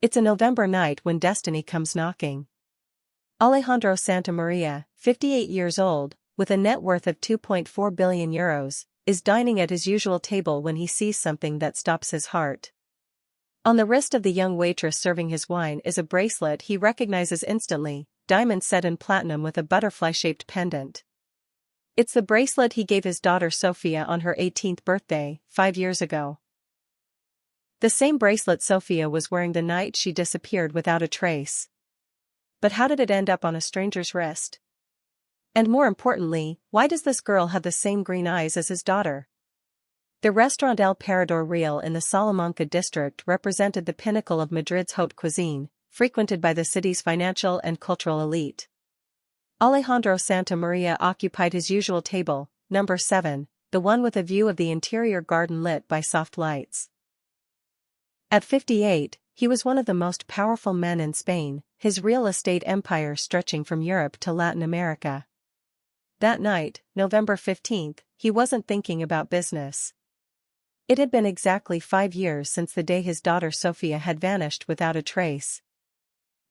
It's a November night when destiny comes knocking. Alejandro Santamaria, 58 years old, with a net worth of 2.4 billion euros, is dining at his usual table when he sees something that stops his heart. On the wrist of the young waitress serving his wine is a bracelet he recognizes instantly, diamonds set in platinum with a butterfly-shaped pendant. It's the bracelet he gave his daughter Sofia on her 18th birthday, 5 years ago. The same bracelet Sofia was wearing the night she disappeared without a trace. But how did it end up on a stranger's wrist? And more importantly, why does this girl have the same green eyes as his daughter? The restaurant El Parador Real in the Salamanca district represented the pinnacle of Madrid's haute cuisine, frequented by the city's financial and cultural elite. Alejandro Santamaria occupied his usual table, number 7, the one with a view of the interior garden lit by soft lights. At 58, he was one of the most powerful men in Spain, his real estate empire stretching from Europe to Latin America. That night, November 15th, he wasn't thinking about business. It had been exactly 5 years since the day his daughter Sofia had vanished without a trace.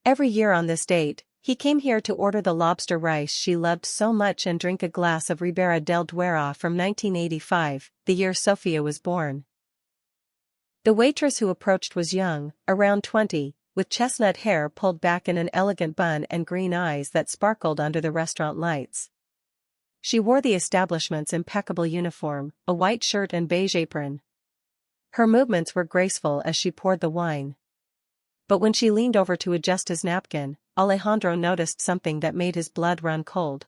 Every year on this date, he came here to order the lobster rice she loved so much and drink a glass of Ribera del Duero from 1985, the year Sofia was born. The waitress who approached was young, around 20, with chestnut hair pulled back in an elegant bun and green eyes that sparkled under the restaurant lights. She wore the establishment's impeccable uniform, a white shirt and beige apron. Her movements were graceful as she poured the wine. But when she leaned over to adjust his napkin, Alejandro noticed something that made his blood run cold.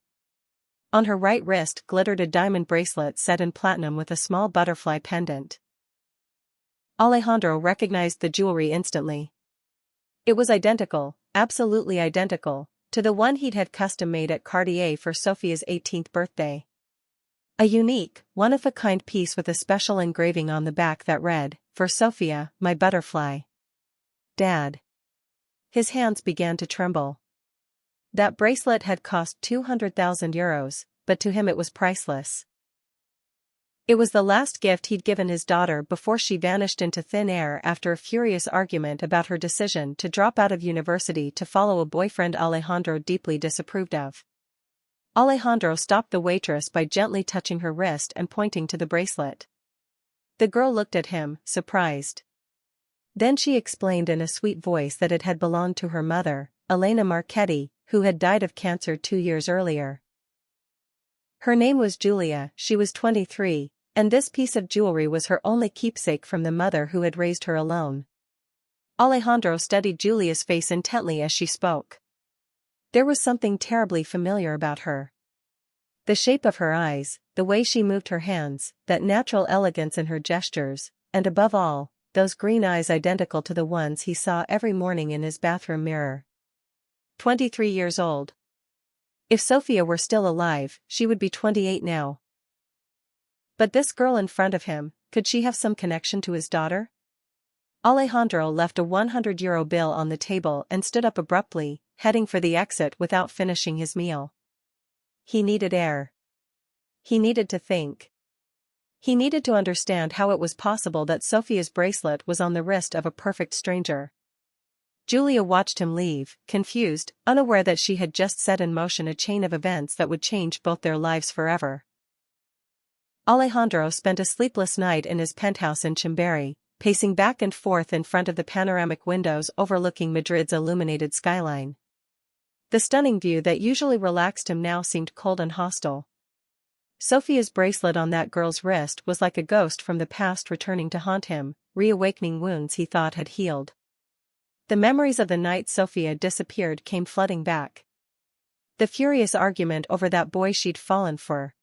On her right wrist glittered a diamond bracelet set in platinum with a small butterfly pendant. Alejandro recognized the jewelry instantly. It was identical, absolutely identical, to the one he'd had custom-made at Cartier for Sofia's 18th birthday. A unique, one-of-a-kind piece with a special engraving on the back that read, "For Sofia, my butterfly. Dad." His hands began to tremble. That bracelet had cost 200,000 euros, but to him it was priceless. It was the last gift he'd given his daughter before she vanished into thin air after a furious argument about her decision to drop out of university to follow a boyfriend Alejandro deeply disapproved of. Alejandro stopped the waitress by gently touching her wrist and pointing to the bracelet. The girl looked at him, surprised. Then she explained in a sweet voice that it had belonged to her mother, Elena Marchetti, who had died of cancer 2 years earlier. Her name was Julia, she was 23, and this piece of jewelry was her only keepsake from the mother who had raised her alone. Alejandro studied Julia's face intently as she spoke. There was something terribly familiar about her. The shape of her eyes, the way she moved her hands, that natural elegance in her gestures, and above all, those green eyes identical to the ones he saw every morning in his bathroom mirror. 23 years old. If Sofia were still alive, she would be 28 now. But this girl in front of him, could she have some connection to his daughter? Alejandro left a 100-euro bill on the table and stood up abruptly, heading for the exit without finishing his meal. He needed air. He needed to think. He needed to understand how it was possible that Sofia's bracelet was on the wrist of a perfect stranger. Julia watched him leave, confused, unaware that she had just set in motion a chain of events that would change both their lives forever. Alejandro spent a sleepless night in his penthouse in Chimbery, pacing back and forth in front of the panoramic windows overlooking Madrid's illuminated skyline. The stunning view that usually relaxed him now seemed cold and hostile. Sofia's bracelet on that girl's wrist was like a ghost from the past returning to haunt him, reawakening wounds he thought had healed. The memories of the night Sofia disappeared came flooding back. The furious argument over that boy she'd fallen for.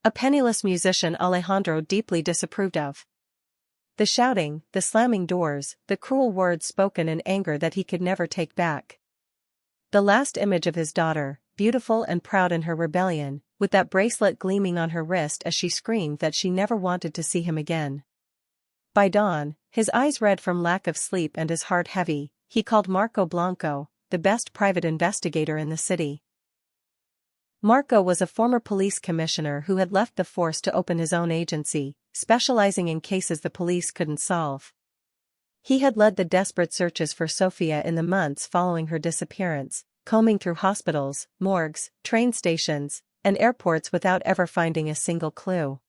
A penniless musician Alejandro deeply disapproved of. The shouting, the slamming doors, the cruel words spoken in anger that he could never take back. The last image of his daughter, beautiful and proud in her rebellion, with that bracelet gleaming on her wrist as she screamed that she never wanted to see him again. By dawn, his eyes red from lack of sleep and his heart heavy, he called Marco Blanco, the best private investigator in the city. Marco was a former police commissioner who had left the force to open his own agency, specializing in cases the police couldn't solve. He had led the desperate searches for Sofia in the months following her disappearance, combing through hospitals, morgues, train stations, and airports without ever finding a single clue.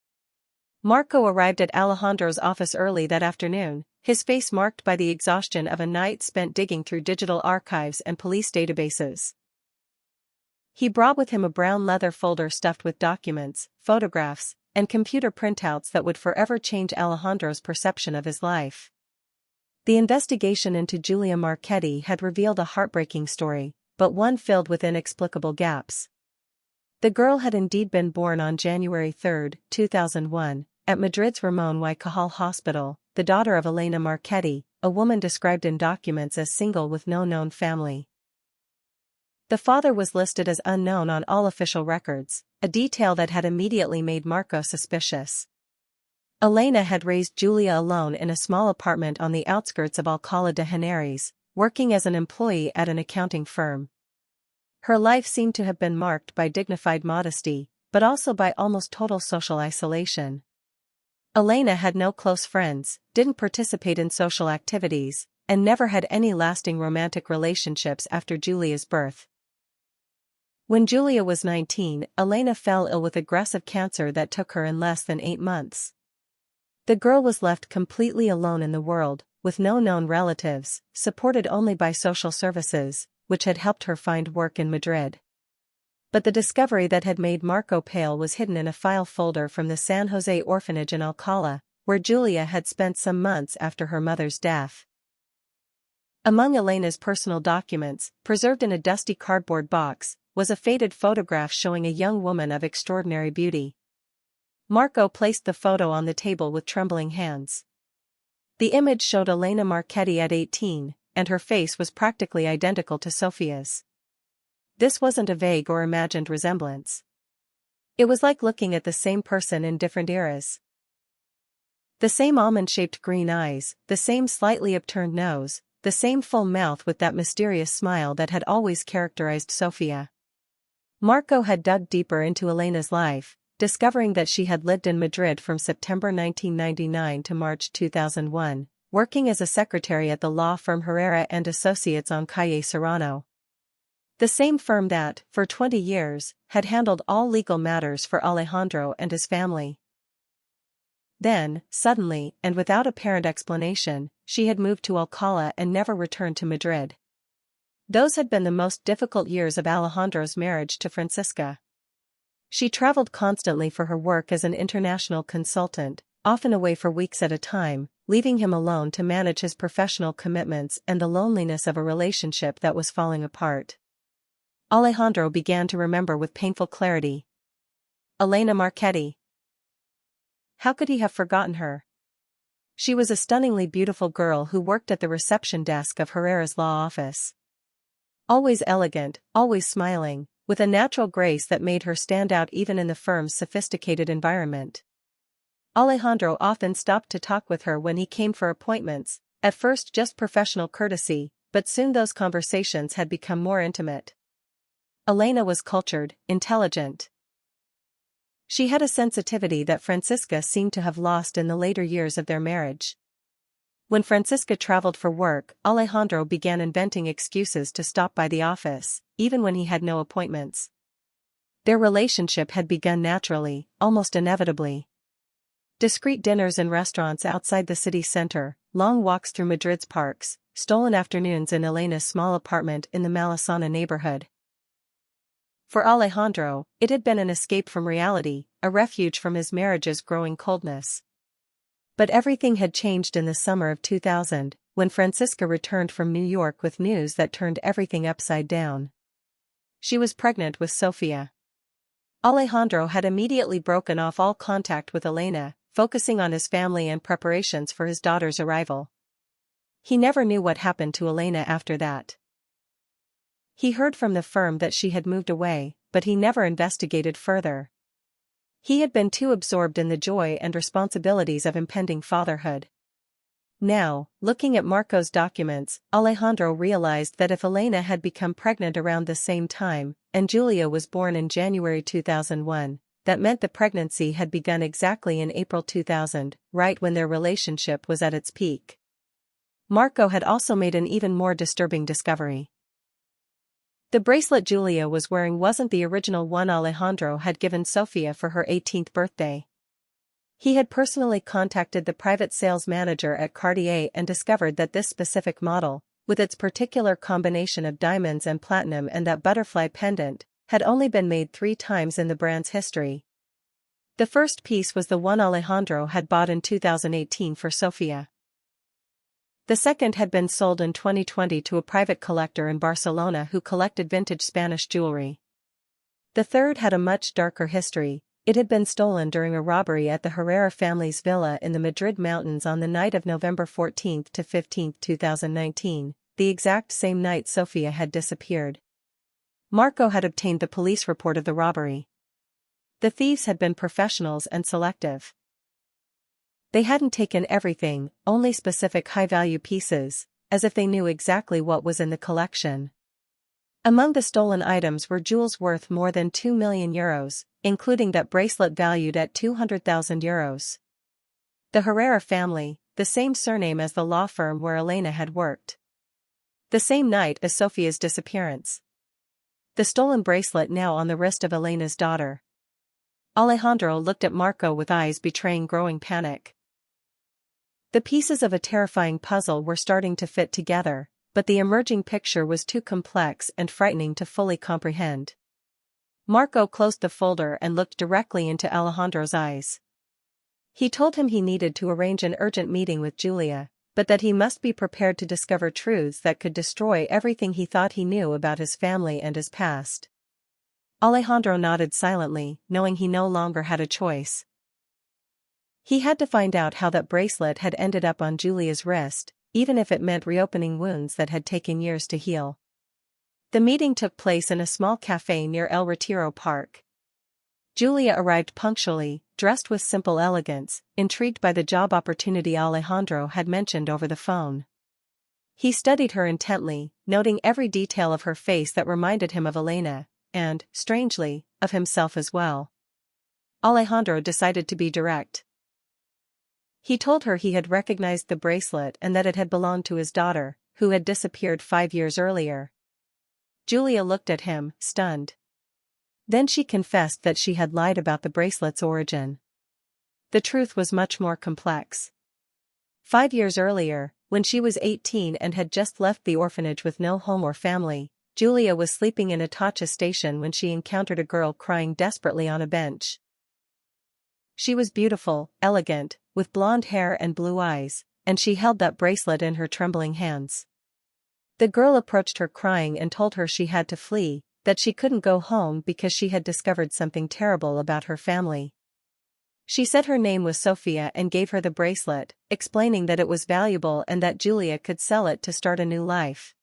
Marco arrived at Alejandro's office early that afternoon, his face marked by the exhaustion of a night spent digging through digital archives and police databases. He brought with him a brown leather folder stuffed with documents, photographs, and computer printouts that would forever change Alejandro's perception of his life. The investigation into Giulia Marchetti had revealed a heartbreaking story, but one filled with inexplicable gaps. The girl had indeed been born on January 3, 2001, at Madrid's Ramon y Cajal Hospital, the daughter of Elena Marchetti, a woman described in documents as single with no known family. The father was listed as unknown on all official records, a detail that had immediately made Marco suspicious. Elena had raised Giulia alone in a small apartment on the outskirts of Alcalá de Henares, working as an employee at an accounting firm. Her life seemed to have been marked by dignified modesty, but also by almost total social isolation. Elena had no close friends, didn't participate in social activities, and never had any lasting romantic relationships after Giulia's birth. When Giulia was 19, Elena fell ill with aggressive cancer that took her in less than 8 months. The girl was left completely alone in the world, with no known relatives, supported only by social services, which had helped her find work in Madrid. But the discovery that had made Marco pale was hidden in a file folder from the San Jose orphanage in Alcalá, where Giulia had spent some months after her mother's death. Among Elena's personal documents, preserved in a dusty cardboard box, was a faded photograph showing a young woman of extraordinary beauty. Marco placed the photo on the table with trembling hands. The image showed Elena Marchetti at 18, and her face was practically identical to Sofia's. This wasn't a vague or imagined resemblance. It was like looking at the same person in different eras. The same almond-shaped green eyes, the same slightly upturned nose, the same full mouth with that mysterious smile that had always characterized Sofia. Marco had dug deeper into Elena's life, discovering that she had lived in Madrid from September 1999 to March 2001, working as a secretary at the law firm Herrera and Associates on Calle Serrano. The same firm that, for 20 years, had handled all legal matters for Alejandro and his family. Then, suddenly, and without apparent explanation, she had moved to Alcalá and never returned to Madrid. Those had been the most difficult years of Alejandro's marriage to Francisca. She traveled constantly for her work as an international consultant, often away for weeks at a time, leaving him alone to manage his professional commitments and the loneliness of a relationship that was falling apart. Alejandro began to remember with painful clarity. Elena Marchetti. How could he have forgotten her? She was a stunningly beautiful girl who worked at the reception desk of Herrera's law office. Always elegant, always smiling, with a natural grace that made her stand out even in the firm's sophisticated environment. Alejandro often stopped to talk with her when he came for appointments, at first just professional courtesy, but soon those conversations had become more intimate. Elena was cultured, intelligent. She had a sensitivity that Francisca seemed to have lost in the later years of their marriage. When Francisca traveled for work, Alejandro began inventing excuses to stop by the office, even when he had no appointments. Their relationship had begun naturally, almost inevitably. Discreet dinners in restaurants outside the city center, long walks through Madrid's parks, stolen afternoons in Elena's small apartment in the Malasana neighborhood. For Alejandro, it had been an escape from reality, a refuge from his marriage's growing coldness. But everything had changed in the summer of 2000, when Francisca returned from New York with news that turned everything upside down. She was pregnant with Sofia. Alejandro had immediately broken off all contact with Elena, focusing on his family and preparations for his daughter's arrival. He never knew what happened to Elena after that. He heard from the firm that she had moved away, but he never investigated further. He had been too absorbed in the joy and responsibilities of impending fatherhood. Now, looking at Marco's documents, Alejandro realized that if Elena had become pregnant around the same time, and Giulia was born in January 2001, that meant the pregnancy had begun exactly in April 2000, right when their relationship was at its peak. Marco had also made an even more disturbing discovery. The bracelet Julia was wearing wasn't the original one Alejandro had given Sofia for her 18th birthday. He had personally contacted the private sales manager at Cartier and discovered that this specific model, with its particular combination of diamonds and platinum and that butterfly pendant, had only been made 3 times in the brand's history. The first piece was the one Alejandro had bought in 2018 for Sofia. The second had been sold in 2020 to a private collector in Barcelona who collected vintage Spanish jewelry. The third had a much darker history. It had been stolen during a robbery at the Herrera family's villa in the Madrid mountains on the night of November 14 to 15, 2019, the exact same night Sofia had disappeared. Marco had obtained the police report of the robbery. The thieves had been professionals and selective. They hadn't taken everything, only specific high-value pieces, as if they knew exactly what was in the collection. Among the stolen items were jewels worth more than €2 million, including that bracelet valued at €200,000. The Herrera family, the same surname as the law firm where Elena had worked. The same night as Sofia's disappearance. The stolen bracelet now on the wrist of Elena's daughter. Alejandro looked at Marco with eyes betraying growing panic. The pieces of a terrifying puzzle were starting to fit together, but the emerging picture was too complex and frightening to fully comprehend. Marco closed the folder and looked directly into Alejandro's eyes. He told him he needed to arrange an urgent meeting with Julia, but that he must be prepared to discover truths that could destroy everything he thought he knew about his family and his past. Alejandro nodded silently, knowing he no longer had a choice. He had to find out how that bracelet had ended up on Julia's wrist, even if it meant reopening wounds that had taken years to heal. The meeting took place in a small cafe near El Retiro Park. Julia arrived punctually, dressed with simple elegance, intrigued by the job opportunity Alejandro had mentioned over the phone. He studied her intently, noting every detail of her face that reminded him of Elena, and, strangely, of himself as well. Alejandro decided to be direct. He told her he had recognized the bracelet and that it had belonged to his daughter, who had disappeared 5 years earlier. Julia looked at him, stunned. Then she confessed that she had lied about the bracelet's origin. The truth was much more complex. 5 years earlier, when she was 18 and had just left the orphanage with no home or family, Julia was sleeping in Atocha station when she encountered a girl crying desperately on a bench. She was beautiful, elegant, with blonde hair and blue eyes, and she held that bracelet in her trembling hands. The girl approached her crying and told her she had to flee, that she couldn't go home because she had discovered something terrible about her family. She said her name was Sofia and gave her the bracelet, explaining that it was valuable and that Julia could sell it to start a new life.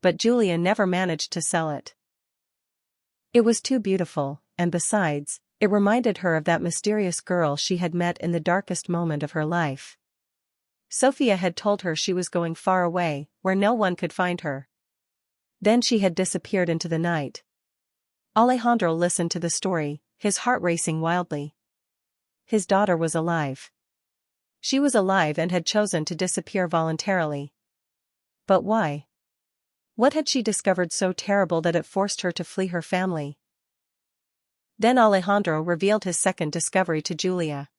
But Julia never managed to sell it. It was too beautiful, and besides, it reminded her of that mysterious girl she had met in the darkest moment of her life. Sofia had told her she was going far away, where no one could find her. Then she had disappeared into the night. Alejandro listened to the story, his heart racing wildly. His daughter was alive. She was alive and had chosen to disappear voluntarily. But why? What had she discovered so terrible that it forced her to flee her family? Then Alejandro revealed his second discovery to Julia.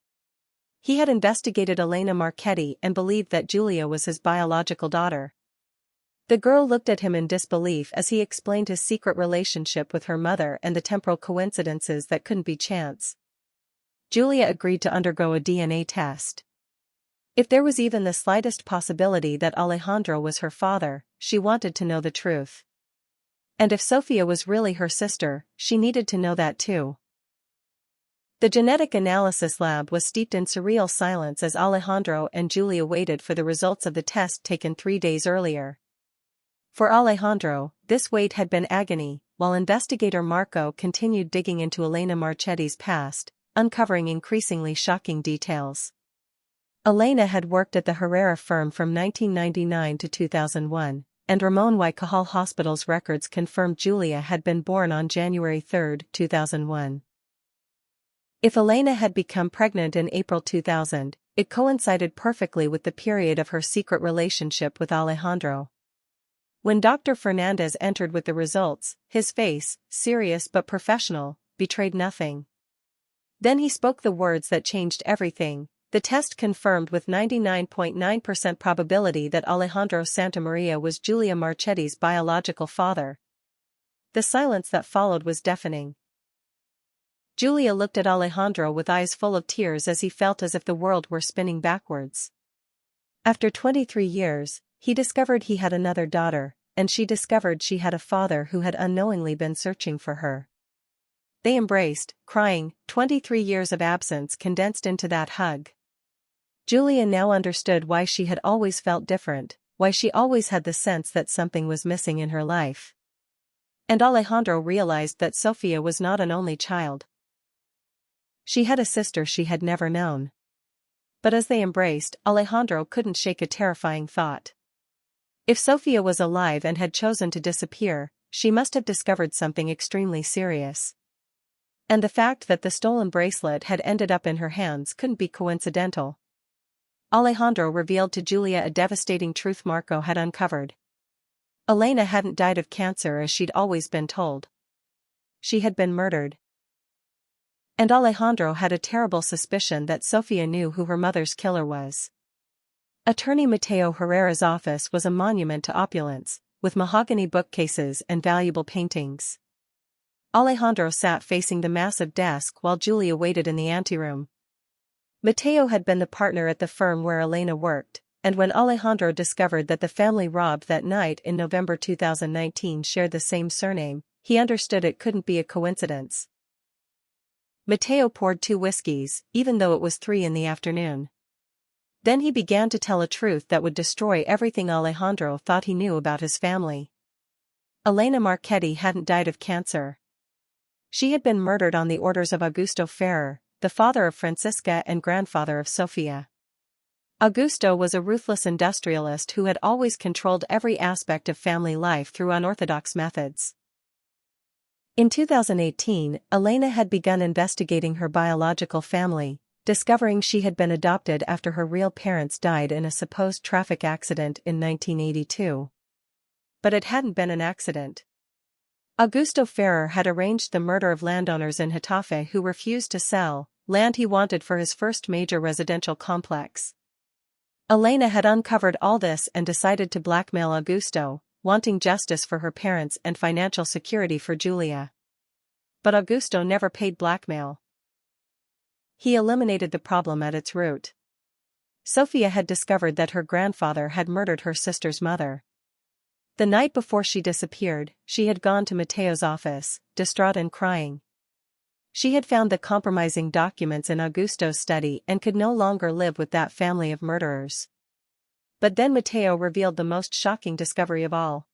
He had investigated Elena Marchetti and believed that Julia was his biological daughter. The girl looked at him in disbelief as he explained his secret relationship with her mother and the temporal coincidences that couldn't be chance. Julia agreed to undergo a DNA test. If there was even the slightest possibility that Alejandro was her father, she wanted to know the truth. And if Sofia was really her sister, she needed to know that too. The genetic analysis lab was steeped in surreal silence as Alejandro and Julia waited for the results of the test taken 3 days earlier. For Alejandro, this wait had been agony, while investigator Marco continued digging into Elena Marchetti's past, uncovering increasingly shocking details. Elena had worked at the Herrera firm from 1999 to 2001, and Ramon y Cajal Hospital's records confirmed Julia had been born on January 3, 2001. If Elena had become pregnant in April 2000, It coincided perfectly with the period of her secret relationship with Alejandro. When Dr. Fernandez entered with the results, his face, serious but professional, betrayed nothing. Then he spoke the words that changed everything. The test confirmed with 99.9% probability that Alejandro Santamaria was Julia Marchetti's biological father. The silence that followed was deafening. Julia looked at Alejandro with eyes full of tears as he felt as if the world were spinning backwards. After 23 years, he discovered he had another daughter, and she discovered she had a father who had unknowingly been searching for her. They embraced, crying, 23 years of absence condensed into that hug. Julia now understood why she had always felt different, why she always had the sense that something was missing in her life. And Alejandro realized that Sofia was not an only child. She had a sister she had never known. But as they embraced, Alejandro couldn't shake a terrifying thought. If Sofia was alive and had chosen to disappear, she must have discovered something extremely serious. And the fact that the stolen bracelet had ended up in her hands couldn't be coincidental. Alejandro revealed to Julia a devastating truth Marco had uncovered. Elena hadn't died of cancer as she'd always been told. She had been murdered. And Alejandro had a terrible suspicion that Sofia knew who her mother's killer was. Attorney Mateo Herrera's office was a monument to opulence, with mahogany bookcases and valuable paintings. Alejandro sat facing the massive desk while Julia waited in the anteroom. Mateo had been the partner at the firm where Elena worked, and when Alejandro discovered that the family robbed that night in November 2019 shared the same surname, he understood it couldn't be a coincidence. Mateo poured 2 whiskeys, even though it was 3 in the afternoon. Then he began to tell a truth that would destroy everything Alejandro thought he knew about his family. Elena Marchetti hadn't died of cancer. She had been murdered on the orders of Augusto Ferrer, the father of Francisca and grandfather of Sofia. Augusto was a ruthless industrialist who had always controlled every aspect of family life through unorthodox methods. In 2018, Elena had begun investigating her biological family, discovering she had been adopted after her real parents died in a supposed traffic accident in 1982. But it hadn't been an accident. Augusto Ferrer had arranged the murder of landowners in Getafe who refused to sell land he wanted for his first major residential complex. Elena had uncovered all this and decided to blackmail Augusto, wanting justice for her parents and financial security for Julia. But Augusto never paid blackmail. He eliminated the problem at its root. Sofia had discovered that her grandfather had murdered her sister's mother. The night before she disappeared, she had gone to Mateo's office, distraught and crying. She had found the compromising documents in Augusto's study and could no longer live with that family of murderers. But then Mateo revealed the most shocking discovery of all.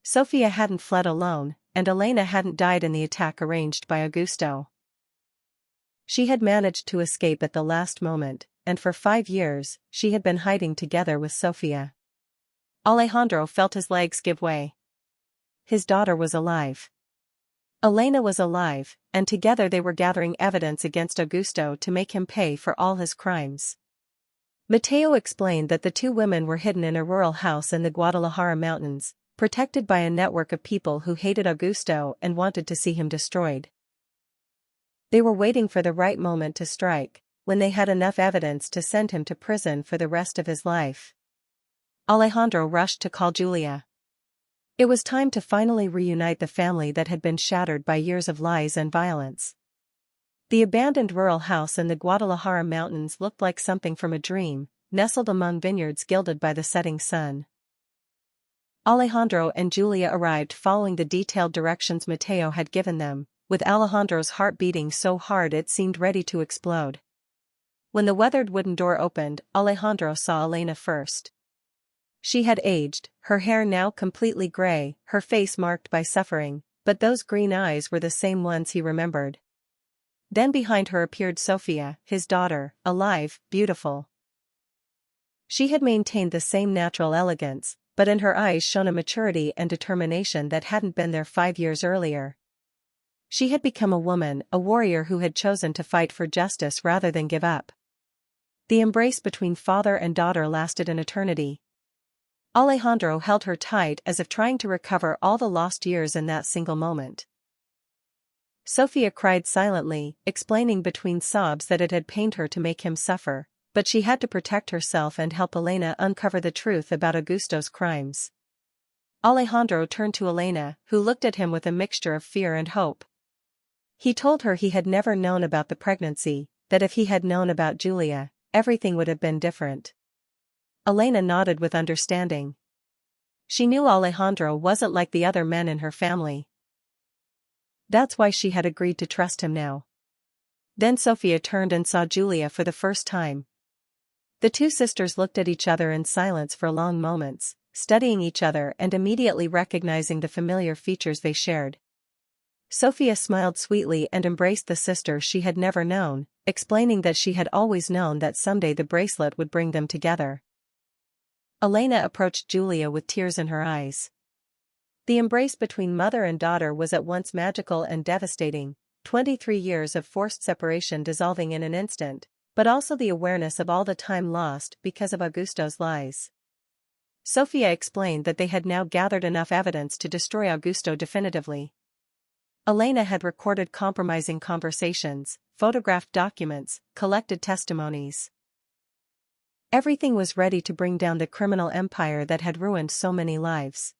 Sofia hadn't fled alone, and Elena hadn't died in the attack arranged by Augusto. She had managed to escape at the last moment, and for 5 years, she had been hiding together with Sofia. Alejandro felt his legs give way. His daughter was alive. Elena was alive, and together they were gathering evidence against Augusto to make him pay for all his crimes. Mateo explained that the 2 women were hidden in a rural house in the Guadalajara mountains, protected by a network of people who hated Augusto and wanted to see him destroyed. They were waiting for the right moment to strike, when they had enough evidence to send him to prison for the rest of his life. Alejandro rushed to call Julia. It was time to finally reunite the family that had been shattered by years of lies and violence. The abandoned rural house in the Guadalajara mountains looked like something from a dream, nestled among vineyards gilded by the setting sun. Alejandro and Julia arrived following the detailed directions Mateo had given them, with Alejandro's heart beating so hard it seemed ready to explode. When the weathered wooden door opened, Alejandro saw Elena first. She had aged, her hair now completely gray, her face marked by suffering, but those green eyes were the same ones he remembered. Then behind her appeared Sofia, his daughter, alive, beautiful. She had maintained the same natural elegance, but in her eyes shone a maturity and determination that hadn't been there 5 years earlier. She had become a woman, a warrior who had chosen to fight for justice rather than give up. The embrace between father and daughter lasted an eternity. Alejandro held her tight as if trying to recover all the lost years in that single moment. Sofia cried silently, explaining between sobs that it had pained her to make him suffer, but she had to protect herself and help Elena uncover the truth about Augusto's crimes. Alejandro turned to Elena, who looked at him with a mixture of fear and hope. He told her he had never known about the pregnancy, that if he had known about Julia, everything would have been different. Elena nodded with understanding. She knew Alejandro wasn't like the other men in her family. That's why she had agreed to trust him now. Then Sofia turned and saw Julia for the first time. The two sisters looked at each other in silence for long moments, studying each other and immediately recognizing the familiar features they shared. Sofia smiled sweetly and embraced the sister she had never known, explaining that she had always known that someday the bracelet would bring them together. Elena approached Julia with tears in her eyes. The embrace between mother and daughter was at once magical and devastating, 23 years of forced separation dissolving in an instant, but also the awareness of all the time lost because of Augusto's lies. Sofia explained that they had now gathered enough evidence to destroy Augusto definitively. Elena had recorded compromising conversations, photographed documents, collected testimonies. Everything was ready to bring down the criminal empire that had ruined so many lives.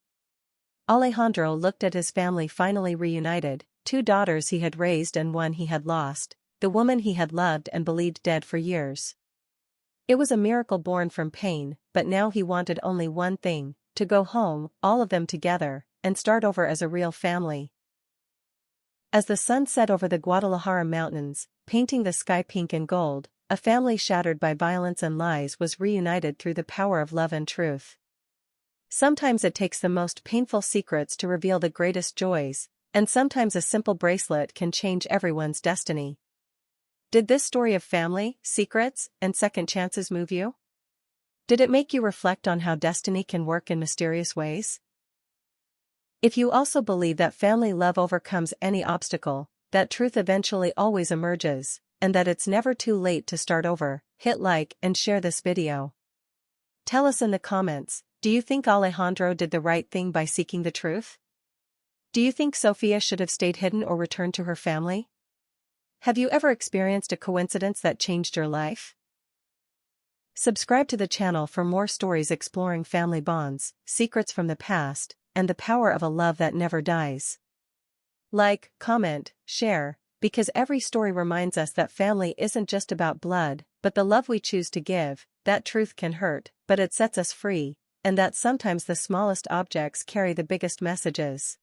Alejandro looked at his family finally reunited, 2 daughters he had raised and 1 he had lost, the woman he had loved and believed dead for years. It was a miracle born from pain, but now he wanted only one thing, to go home, all of them together, and start over as a real family. As the sun set over the Guadalajara mountains, painting the sky pink and gold, a family shattered by violence and lies was reunited through the power of love and truth. Sometimes it takes the most painful secrets to reveal the greatest joys, and sometimes a simple bracelet can change everyone's destiny. Did this story of family, secrets, and second chances move you? Did it make you reflect on how destiny can work in mysterious ways? If you also believe that family love overcomes any obstacle, that truth eventually always emerges, and that it's never too late to start over, hit like and share this video. Tell us in the comments, do you think Alejandro did the right thing by seeking the truth? Do you think Sofia should have stayed hidden or returned to her family? Have you ever experienced a coincidence that changed your life? Subscribe to the channel for more stories exploring family bonds, secrets from the past, and the power of a love that never dies. Like, comment, share, because every story reminds us that family isn't just about blood, but the love we choose to give. That truth can hurt, but it sets us free, and that sometimes the smallest objects carry the biggest messages.